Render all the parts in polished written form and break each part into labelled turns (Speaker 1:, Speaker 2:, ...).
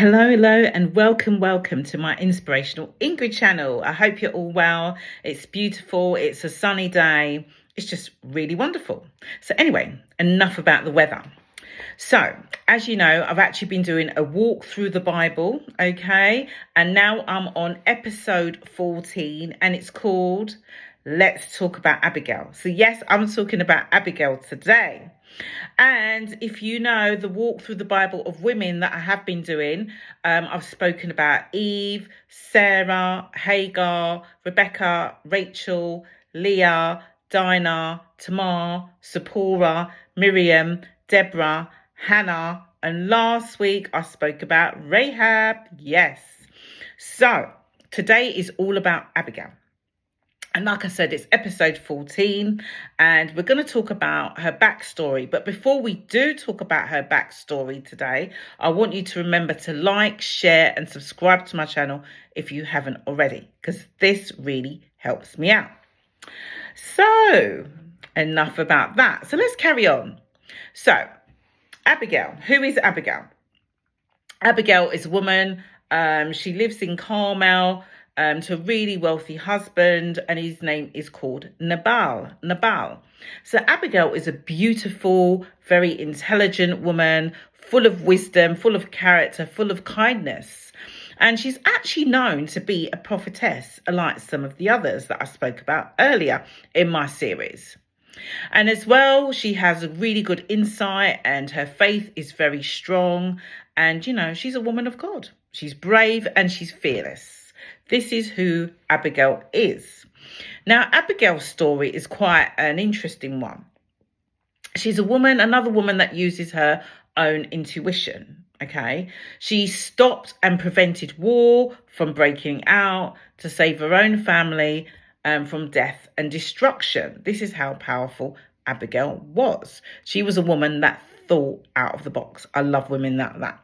Speaker 1: Hello, and welcome to my Inspirational Ingrid channel. I hope you're all well. It's beautiful. It's a sunny day. It's just really wonderful. So anyway, enough about the weather. So, as you know, I've actually been doing a walk through the Bible, okay? And now I'm on episode 14, and it's called Let's Talk About Abigail. So yes, I'm talking about Abigail today. And if you know the walk through the Bible of women that I have been doing, I've spoken about Eve, Sarah, Hagar, Rebecca, Rachel, Leah, Dinah, Tamar, Zipporah, Miriam, Deborah, Hannah, and last week I spoke about Rahab. Yes. So today is all about Abigail. And like I said, it's episode 14, and we're going to talk about her backstory. But before we do talk about her backstory today, I want you to remember to like, share, and subscribe to my channel if you haven't already, because this really helps me out. So, enough about that. So let's carry on. So, Abigail. Who is Abigail? Abigail is a woman. She lives in Carmel. To a really wealthy husband, and his name is called Nabal. So Abigail is a beautiful, very intelligent woman, full of wisdom, full of character, full of kindness. And she's actually known to be a prophetess, like some of the others that I spoke about earlier in my series. And as well, she has a really good insight, and her faith is very strong. And, you know, she's a woman of God. She's brave and she's fearless. This is who Abigail is. Now, Abigail's story is quite an interesting one. She's another woman that uses her own intuition, okay? She stopped and prevented war from breaking out to save her own family from death and destruction. This is how powerful Abigail was. She was a woman that thought out of the box. I love women like that.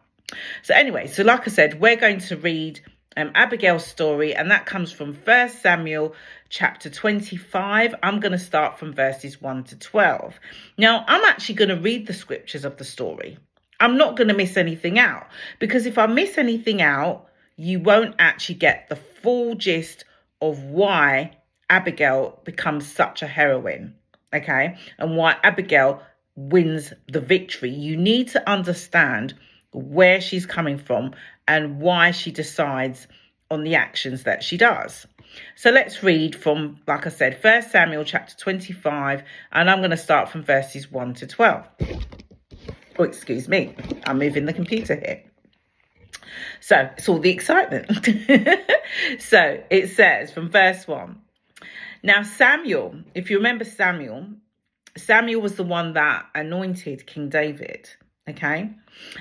Speaker 1: So anyway, so like I said, we're going to read Abigail's story, and that comes from 1 Samuel chapter 25. I'm going to start from verses 1 to 12. Now, I'm actually going to read the scriptures of the story. I'm not going to miss anything out, because if I miss anything out, you won't actually get the full gist of why Abigail becomes such a heroine, okay? And why Abigail wins the victory. You need to understand where she's coming from and why she decides on the actions that she does. So let's read from, like I said, 1 Samuel chapter 25, and I'm going to start from verses 1 to 12. Oh, excuse me, I'm moving the computer here. So it's all the excitement. So it says from verse 1. Now Samuel, if you remember Samuel was the one that anointed King David. Okay.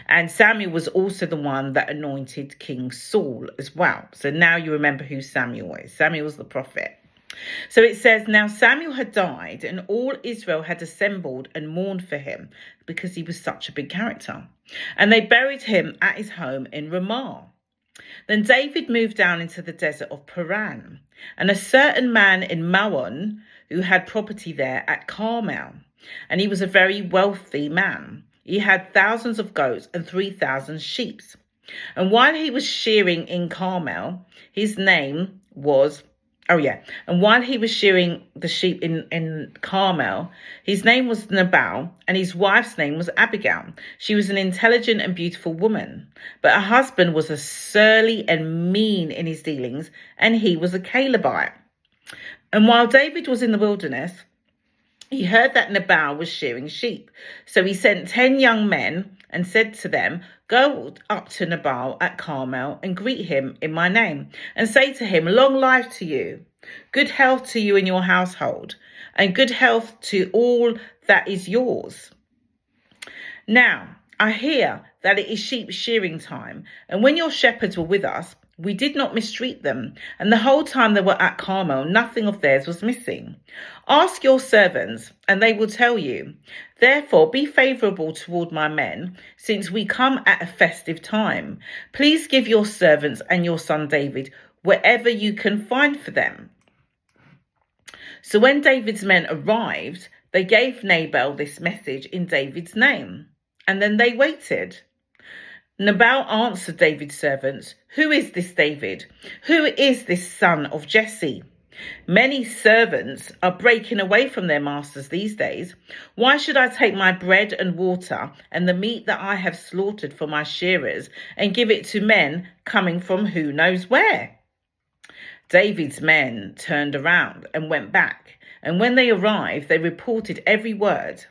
Speaker 1: And Samuel was also the one that anointed King Saul as well. So now you remember who Samuel is. Samuel was the prophet. So it says, now Samuel had died, and all Israel had assembled and mourned for him because he was such a big character. And they buried him at his home in Ramah. Then David moved down into the desert of Paran, and a certain man in Maon who had property there at Carmel, and he was a very wealthy man. He had thousands of goats and 3,000 sheep. And while he was shearing in Carmel, and while he was shearing the sheep in Carmel, his name was Nabal, and his wife's name was Abigail. She was an intelligent and beautiful woman, but her husband was a surly and mean in his dealings, and he was a Calebite. And while David was in the wilderness, he heard that Nabal was shearing sheep. So he sent 10 young men and said to them, go up to Nabal at Carmel and greet him in my name, and say to him, long life to you, good health to you and your household, and good health to all that is yours. Now, I hear that it is sheep shearing time, and when your shepherds were with us, we did not mistreat them, and the whole time they were at Carmel, nothing of theirs was missing. Ask your servants, and they will tell you. Therefore, be favourable toward my men, since we come at a festive time. Please give your servants and your son David wherever you can find for them. So when David's men arrived, they gave Nabal this message in David's name, and then they waited. Nabal answered David's servants, "Who is this David? Who is this son of Jesse? Many servants are breaking away from their masters these days. Why should I take my bread and water and the meat that I have slaughtered for my shearers and give it to men coming from who knows where?" David's men turned around and went back, and when they arrived, they reported every word.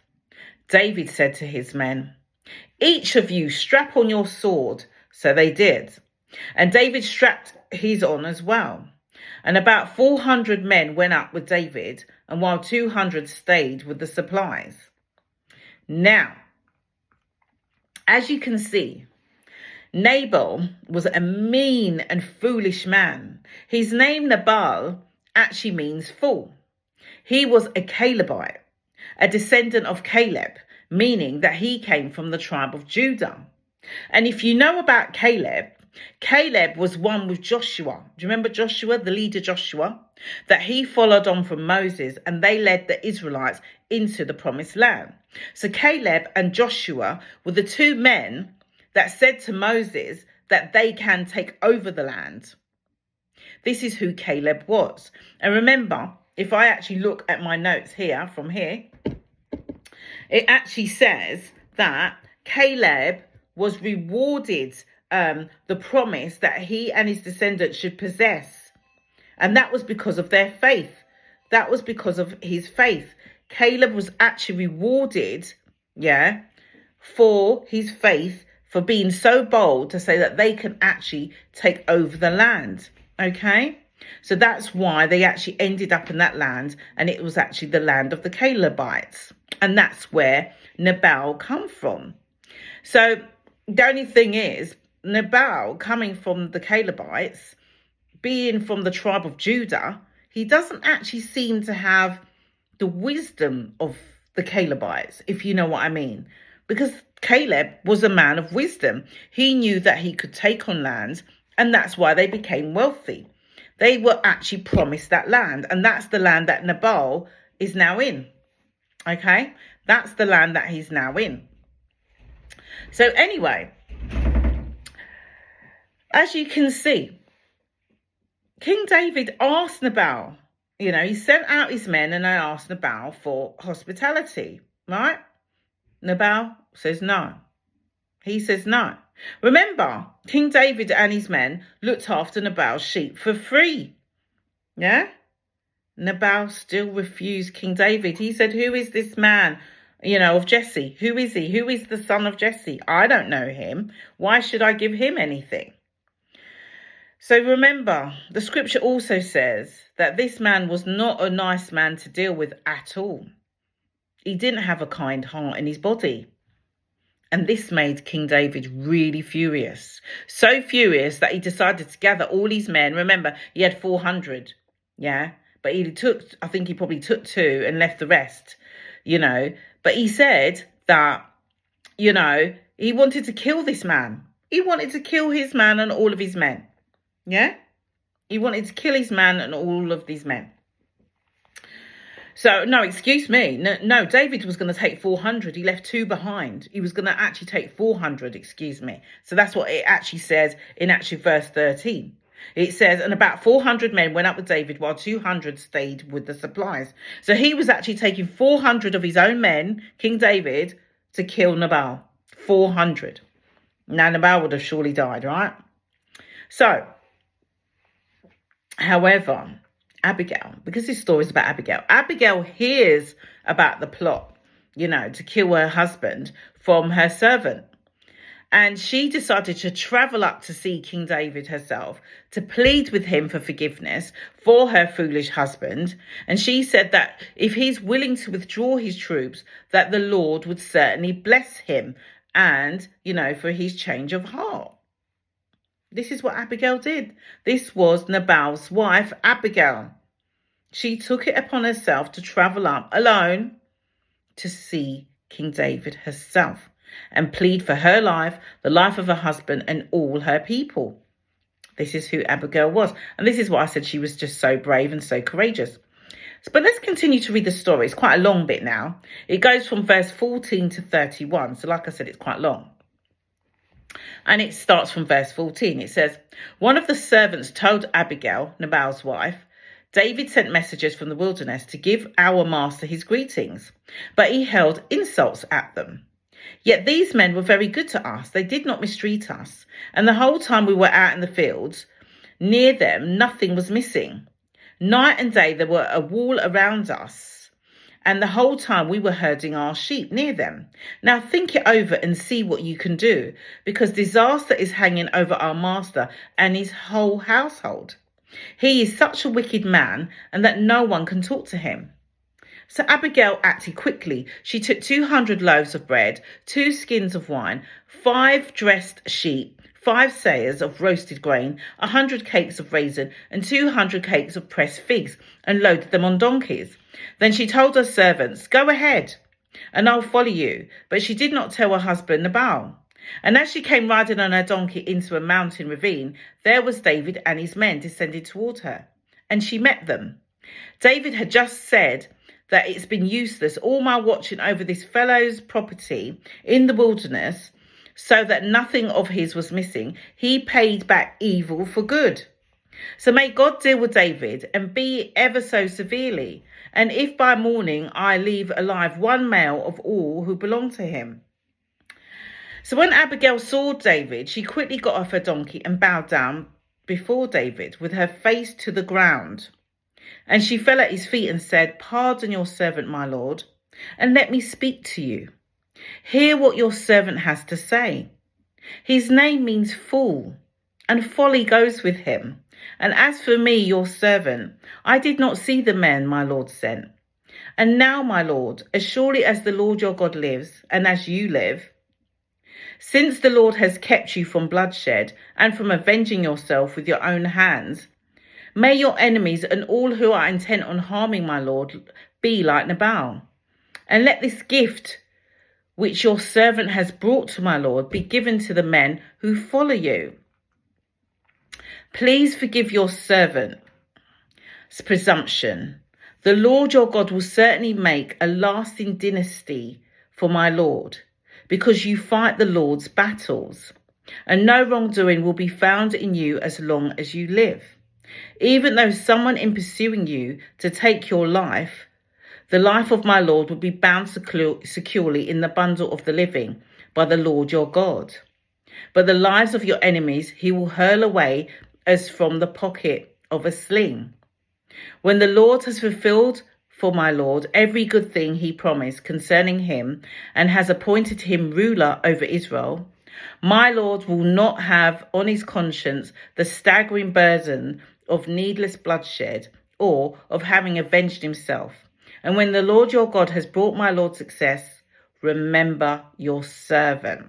Speaker 1: David said to his men, "Each of you strap on your sword." So they did. And David strapped his on as well. And about 400 men went up with David, and while 200 stayed with the supplies. Now, as you can see, Nabal was a mean and foolish man. His name Nabal actually means fool. He was a Calebite, a descendant of Caleb, meaning that he came from the tribe of Judah. And if you know about Caleb, Caleb was one with Joshua. Do you remember Joshua, the leader Joshua? That he followed on from Moses, and they led the Israelites into the promised land. So Caleb and Joshua were the two men that said to Moses that they can take over the land. This is who Caleb was. And remember, if I actually look at my notes here, from here, it actually says that Caleb was rewarded the promise that he and his descendants should possess. And that was because of their faith. That was because of his faith. Caleb was actually rewarded, for his faith, for being so bold to say that they can actually take over the land. Okay? So that's why they actually ended up in that land, and it was actually the land of the Calebites. And that's where Nabal come from. So the only thing is, Nabal, coming from the Calebites, being from the tribe of Judah, he doesn't actually seem to have the wisdom of the Calebites, if you know what I mean. Because Caleb was a man of wisdom. He knew that he could take on land, and that's why they became wealthy. They were actually promised that land, and that's the land that Nabal is now in. Okay? That's the land that he's now in. So anyway, as you can see, King David asked Nabal, he sent out his men and asked Nabal for hospitality, right? Nabal says no. He says no. Remember, King David and his men looked after Nabal's sheep for free. Yeah? Nabal still refused King David. He said, "Who is this man, of Jesse? Who is he? Who is the son of Jesse? I don't know him. Why should I give him anything?" So remember, the scripture also says that this man was not a nice man to deal with at all. He didn't have a kind heart in his body. And this made King David really furious. So furious that he decided to gather all his men. Remember, he had 400, but I think he probably took 2 and left the rest, But he said that, he wanted to kill this man. He wanted to kill his man and all of his men. Yeah? He wanted to kill his man and all of these men. So, no, excuse me. No, David was going to take 400. He left 2 behind. He was going to actually take 400, excuse me. So that's what it actually says in actually verse 13. It says, and about 400 men went up with David while 200 stayed with the supplies. So he was actually taking 400 of his own men, King David, to kill Nabal. 400. Now, Nabal would have surely died, right? So, however, Abigail, because this story is about Abigail. Abigail hears about the plot, to kill her husband from her servant. And she decided to travel up to see King David herself, to plead with him for forgiveness for her foolish husband. And she said that if he's willing to withdraw his troops, that the Lord would certainly bless him and, for his change of heart. This is what Abigail did. This was Nabal's wife, Abigail. She took it upon herself to travel up alone to see King David herself and plead for her life, the life of her husband, and all her people. This is who Abigail was. And this is why I said she was just so brave and so courageous. But let's continue to read the story. It's quite a long bit now. It goes from verse 14 to 31. So like I said, it's quite long. And it starts from verse 14. It says, one of the servants told Abigail, Nabal's wife, David sent messengers from the wilderness to give our master his greetings, but he hurled insults at them. Yet these men were very good to us. They did not mistreat us. And the whole time we were out in the fields, near them, nothing was missing. Night and day there were a wall around us, and the whole time we were herding our sheep near them. Now think it over and see what you can do, because disaster is hanging over our master and his whole household. He is such a wicked man, and that no one can talk to him. So Abigail acted quickly. She took 200 loaves of bread, 2 skins of wine, 5 dressed sheep, 5 sayers of roasted grain, 100 cakes of raisin, and 200 cakes of pressed figs, and loaded them on donkeys. Then she told her servants, go ahead, and I'll follow you. But she did not tell her husband Nabal. And as she came riding on her donkey into a mountain ravine, there was David and his men descending toward her. And she met them. David had just said that it's been useless, all my watching over this fellow's property in the wilderness, so that nothing of his was missing. He paid back evil for good. So may God deal with David and be ever so severely. And if by morning I leave alive one male of all who belong to him. So when Abigail saw David, she quickly got off her donkey and bowed down before David with her face to the ground. And she fell at his feet and said, pardon your servant, my lord, and let me speak to you. Hear what your servant has to say. His name means fool, and folly goes with him. And as for me, your servant, I did not see the men my lord sent. And now, my lord, as surely as the Lord your God lives, and as you live, since the Lord has kept you from bloodshed and from avenging yourself with your own hands, may your enemies and all who are intent on harming my lord be like Nabal. And let this gift which your servant has brought to my lord be given to the men who follow you. Please forgive your servant's presumption. The Lord your God will certainly make a lasting dynasty for my lord, because you fight the Lord's battles, and no wrongdoing will be found in you as long as you live. Even though someone in pursuing you to take your life, the life of my Lord will be bound securely in the bundle of the living by the Lord your God. But the lives of your enemies he will hurl away as from the pocket of a sling. When the Lord has fulfilled for my Lord every good thing he promised concerning him, and has appointed him ruler over Israel, my Lord will not have on his conscience the staggering burden of needless bloodshed, or of having avenged himself. And when the Lord your God has brought my Lord success, remember your servant.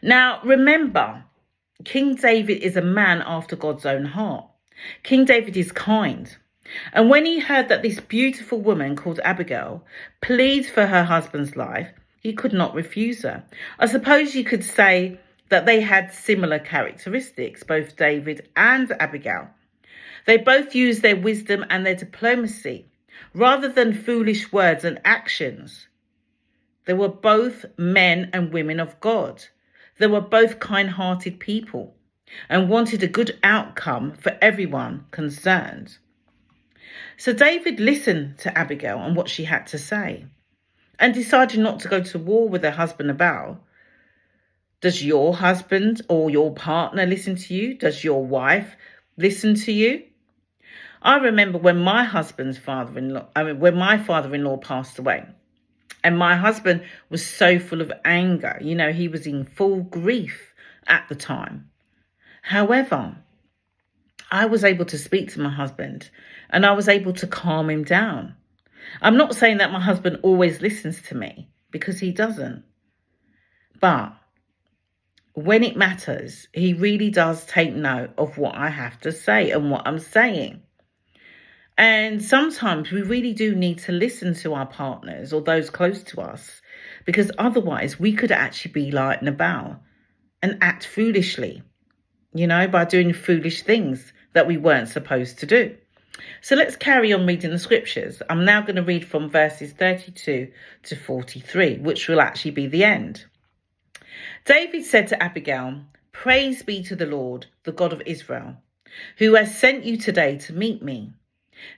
Speaker 1: Now remember, King David is a man after God's own heart. King David is kind. And when he heard that this beautiful woman called Abigail pleads for her husband's life, he could not refuse her. I suppose you could say that they had similar characteristics, both David and Abigail. They both used their wisdom and their diplomacy rather than foolish words and actions. They were both men and women of God. They were both kind-hearted people and wanted a good outcome for everyone concerned. So David listened to Abigail and what she had to say and decided not to go to war with her husband Nabal. Does your husband or your partner listen to you? Does your wife listen to you? I remember when my father-in-law passed away, and my husband was so full of anger. You know, he was in full grief at the time. However, I was able to speak to my husband and I was able to calm him down. I'm not saying that my husband always listens to me, because he doesn't. But when it matters, he really does take note of what I have to say and what I'm saying. And sometimes we really do need to listen to our partners or those close to us, because otherwise we could actually be like Nabal and act foolishly, you know, by doing foolish things that we weren't supposed to do. So let's carry on reading the scriptures. I'm now going to read from verses 32 to 43, which will actually be the end. David said to Abigail, "Praise be to the Lord, the God of Israel, who has sent you today to meet me.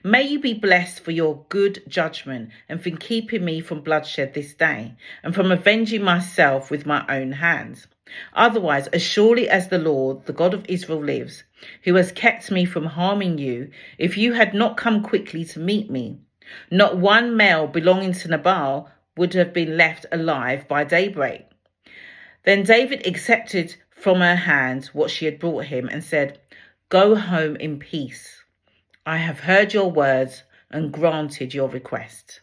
Speaker 1: May you be blessed for your good judgment and for keeping me from bloodshed this day and from avenging myself with my own hands. Otherwise, as surely as the Lord, the God of Israel lives, who has kept me from harming you, if you had not come quickly to meet me, not one male belonging to Nabal would have been left alive by daybreak." Then David accepted from her hand what she had brought him and said, "Go home in peace. I have heard your words and granted your request."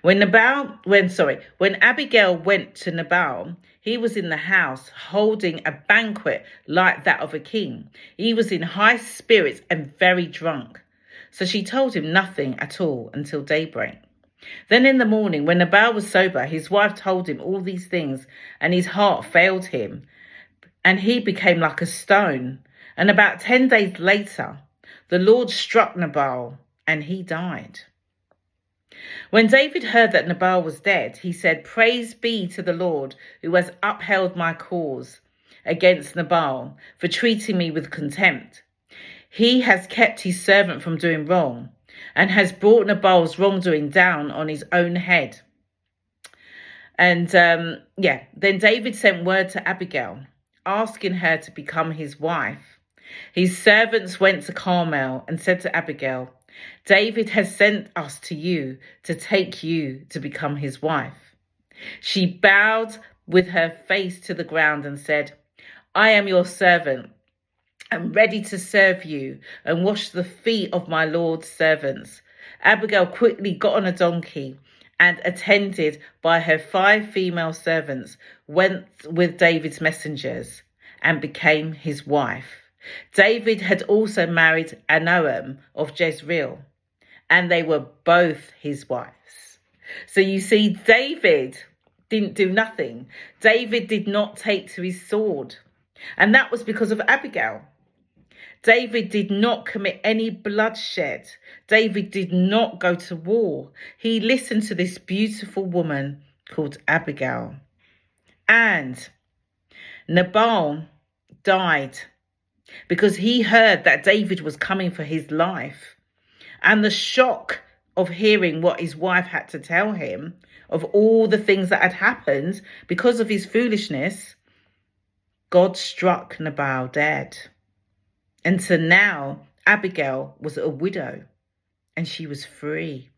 Speaker 1: When Abigail went to Nabal, he was in the house holding a banquet like that of a king. He was in high spirits and very drunk. So she told him nothing at all until daybreak. Then in the morning, when Nabal was sober, his wife told him all these things, and his heart failed him, and he became like a stone. And about 10 days later, the Lord struck Nabal, and he died. When David heard that Nabal was dead, he said, "Praise be to the Lord, who has upheld my cause against Nabal for treating me with contempt. He has kept his servant from doing wrong and has brought Nabal's wrongdoing down on his own head." And then David sent word to Abigail, asking her to become his wife. His servants went to Carmel and said to Abigail, "David has sent us to you to take you to become his wife." She bowed with her face to the ground and said, "I am your servant. I'm ready to serve you and wash the feet of my Lord's servants." Abigail quickly got on a donkey and, attended by her 5 female servants, went with David's messengers and became his wife. David had also married Anoam of Jezreel, and they were both his wives. So you see, David didn't do nothing. David did not take to his sword, and that was because of Abigail. David did not commit any bloodshed. David did not go to war. He listened to this beautiful woman called Abigail. And Nabal died because he heard that David was coming for his life. And the shock of hearing what his wife had to tell him, of all the things that had happened because of his foolishness, God struck Nabal dead. And so now Abigail was a widow and she was free.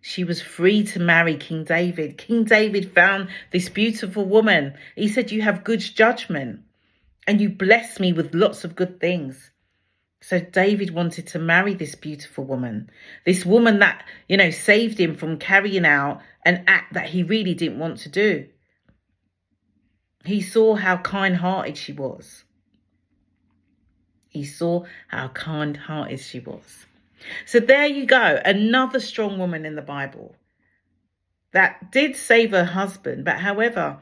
Speaker 1: She was free to marry King David. King David found this beautiful woman. He said, "You have good judgment and you bless me with lots of good things." So David wanted to marry this beautiful woman, this woman that, saved him from carrying out an act that he really didn't want to do. He saw how kind-hearted she was. He saw how kind-hearted she was. So there you go, another strong woman in the Bible that did save her husband, but however,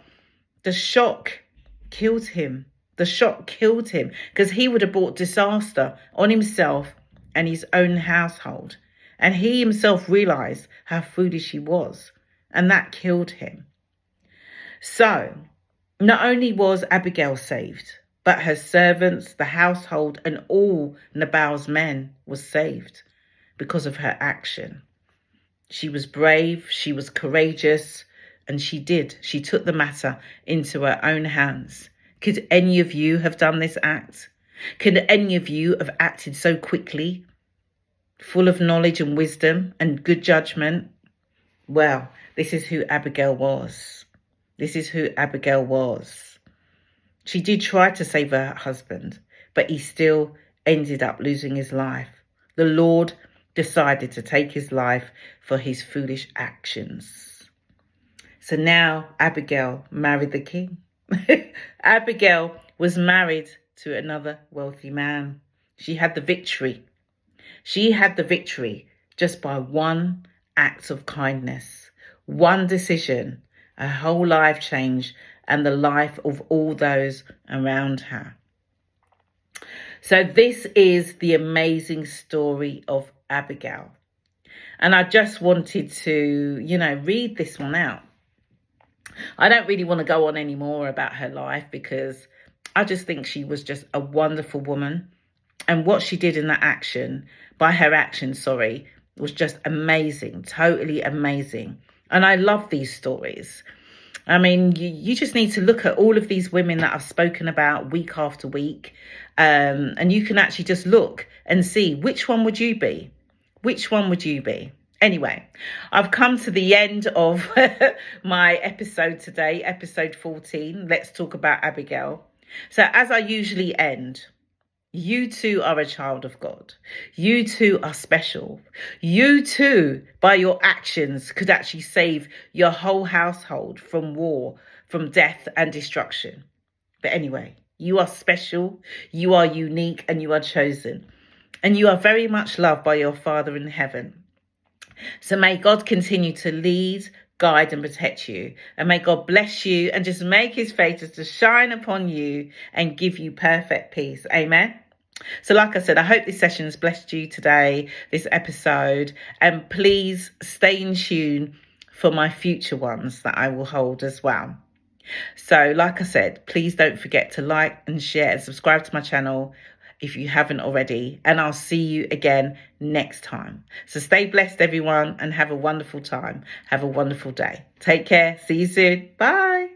Speaker 1: the shock killed him. The shock killed him because he would have brought disaster on himself and his own household. And he himself realized how foolish he was, and that killed him. So not only was Abigail saved, but her servants, the household, and all Nabal's men was saved because of her action. She was brave, she was courageous, and she took the matter into her own hands. Could any of you have done this act? Could any of you have acted so quickly, full of knowledge and wisdom and good judgment? Well, this is who Abigail was. This is who Abigail was. She did try to save her husband, but he still ended up losing his life. The Lord decided to take his life for his foolish actions. So now Abigail married the king. Abigail was married to another wealthy man. She had the victory. She had the victory just by one act of kindness, one decision. Her whole life changed and the life of all those around her. So this is the amazing story of Abigail. And I just wanted to, read this one out. I don't really want to go on any more about her life because I just think she was just a wonderful woman. And what she did in that by her action, was just amazing, totally amazing. And I love these stories. I mean, you just need to look at all of these women that I've spoken about week after week. And you can actually just look and see which one would you be? Which one would you be? Anyway, I've come to the end of my episode today, episode 14. Let's talk about Abigail. So as I usually end, you too are a child of God. You too are special. You too, by your actions, could actually save your whole household from war, from death and destruction. But anyway, you are special, you are unique, and you are chosen. And you are very much loved by your Father in heaven. So may God continue to lead, guide and protect you. And may God bless you and just make his face to shine upon you and give you perfect peace. Amen. So like I said, I hope this session has blessed you today, this episode, and please stay in tune for my future ones that I will hold as well. So like I said, please don't forget to like and share and subscribe to my channel if you haven't already, and I'll see you again next time. So stay blessed, everyone, and have a wonderful time. Have a wonderful day. Take care. See you soon. Bye.